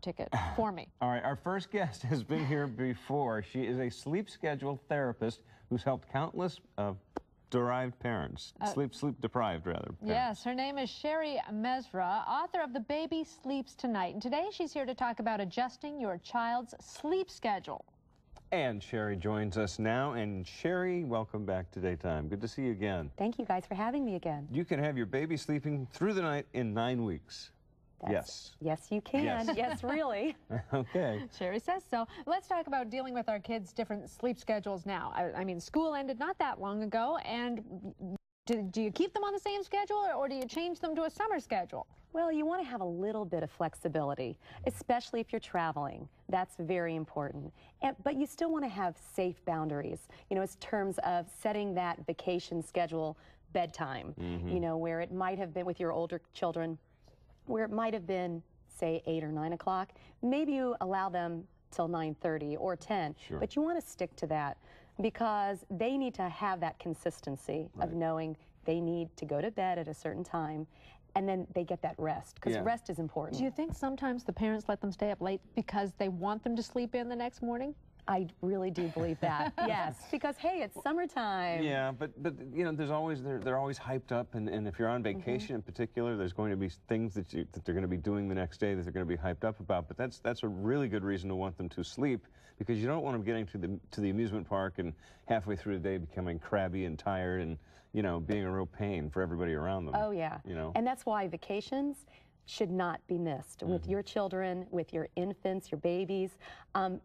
ticket for me. All right, our first guest has been here before. She is a sleep schedule therapist who's helped countless deprived parents, sleep-deprived, rather. Parents. Yes, her name is Sherry Mesra, author of The Baby Sleeps Tonight. And today she's here to talk about adjusting your child's sleep schedule. And Sherry joins us now. And Sherry, welcome back to Daytime. Good to see you again. Thank you guys for having me again. You can have your baby sleeping through the night in 9 weeks. Yes. Yes, you can. Yes, yes really. Okay. Sherry says so. Let's talk about dealing with our kids' different sleep schedules now. I mean, school ended not that long ago, and do you keep them on the same schedule, or do you change them to a summer schedule? Well, you want to have a little bit of flexibility, especially if you're traveling. That's very important. But you still want to have safe boundaries, you know, in terms of setting that vacation schedule bedtime, you know, where it might have been with your older children, where it might have been, say, 8 or 9 o'clock. Maybe you allow them till 9:30 or 10, sure. But you want to stick to that because they need to have that consistency of knowing they need to go to bed at a certain time, and then they get that rest, because rest is important. Do you think sometimes the parents let them stay up late because they want them to sleep in the next morning? I really do believe that. Yes, because hey, it's summertime. Yeah, but you know, there's always they're always hyped up, and if you're on vacation in particular, there's going to be things that they're going to be doing the next day that they're going to be hyped up about. But that's a really good reason to want them to sleep, because you don't want them getting to the amusement park and halfway through the day becoming crabby and tired and, you know, being a real pain for everybody around them. Oh yeah. You know, and that's why vacations should not be missed with your children, with your infants, your babies,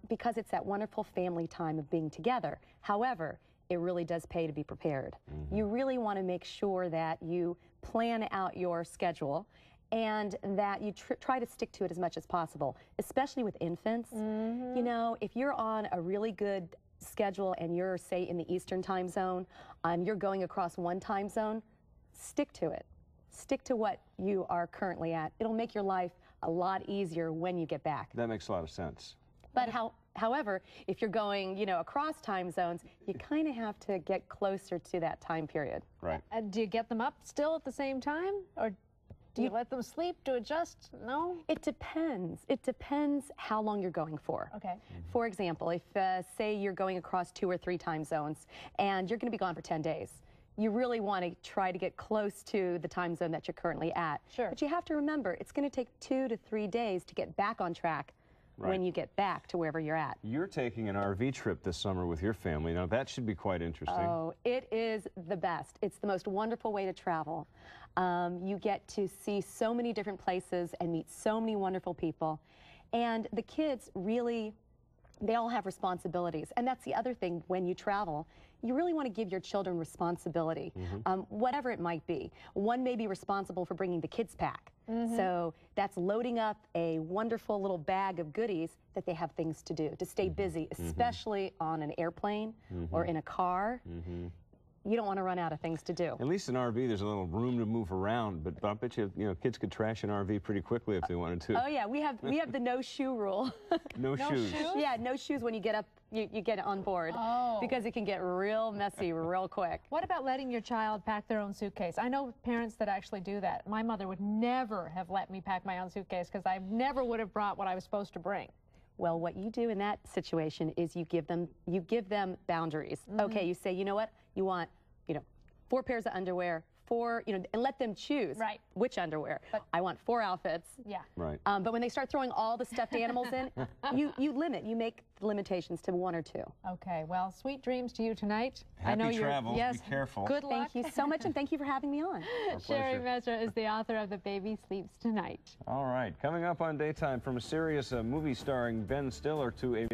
because it's that wonderful family time of being together. However, it really does pay to be prepared. You really want to make sure that you plan out your schedule and that you try to stick to it as much as possible, especially with infants. You know, if you're on a really good schedule and you're, say, in the Eastern time zone, and you're going across one time zone, stick to it. Stick to what you are currently at. It'll make your life a lot easier when you get back. that makes a lot of sense. But however, if you're going, you know, across time zones, you kind of have to get closer to that time period. Right. Do you get them up still at the same time, or do you let them sleep to adjust? No? It depends. It depends how long you're going for. Okay. For example, if, say, you're going across 2 or 3 time zones and you're going to be gone for 10 days, you really want to try to get close to the time zone that you're currently at. Sure. But you have to remember, it's going to take 2 to 3 days to get back on track when you get back to wherever you're at. You're taking an RV trip this summer with your family. Now, that should be quite interesting. Oh, it is the best. It's the most wonderful way to travel. You get to see so many different places and meet so many wonderful people. And the kids really, they all have responsibilities. And that's the other thing when you travel. You really want to give your children responsibility, whatever it might be. One may be responsible for bringing the kids' pack. So that's loading up a wonderful little bag of goodies that they have things to do, to stay busy, especially on an airplane or in a car. You don't want to run out of things to do. At least in RV, there's a little room to move around, but I bet you, kids could trash an RV pretty quickly if they wanted to. Oh yeah, we have the no shoe rule. No shoes. Yeah, no shoes when you get up, you get on board, because it can get real messy real quick. What about letting your child pack their own suitcase? I know parents that actually do that. My mother would never have let me pack my own suitcase because I never would have brought what I was supposed to bring. Well, what you do in that situation is you give them boundaries. Okay, you say, you know what, you want, 4 pairs of underwear, 4, and let them choose which underwear. But I want 4 outfits. Yeah. Right. But when they start throwing all the stuffed animals in, you make the limitations to 1 or 2. Okay, well, sweet dreams to you tonight. Happy I know travels. Yes, be careful. Good luck. Thank you so much, and thank you for having me on. Sherry Mesra is the author of The Baby Sleeps Tonight. All right, coming up on Daytime, from a serious movie starring Ben Stiller to a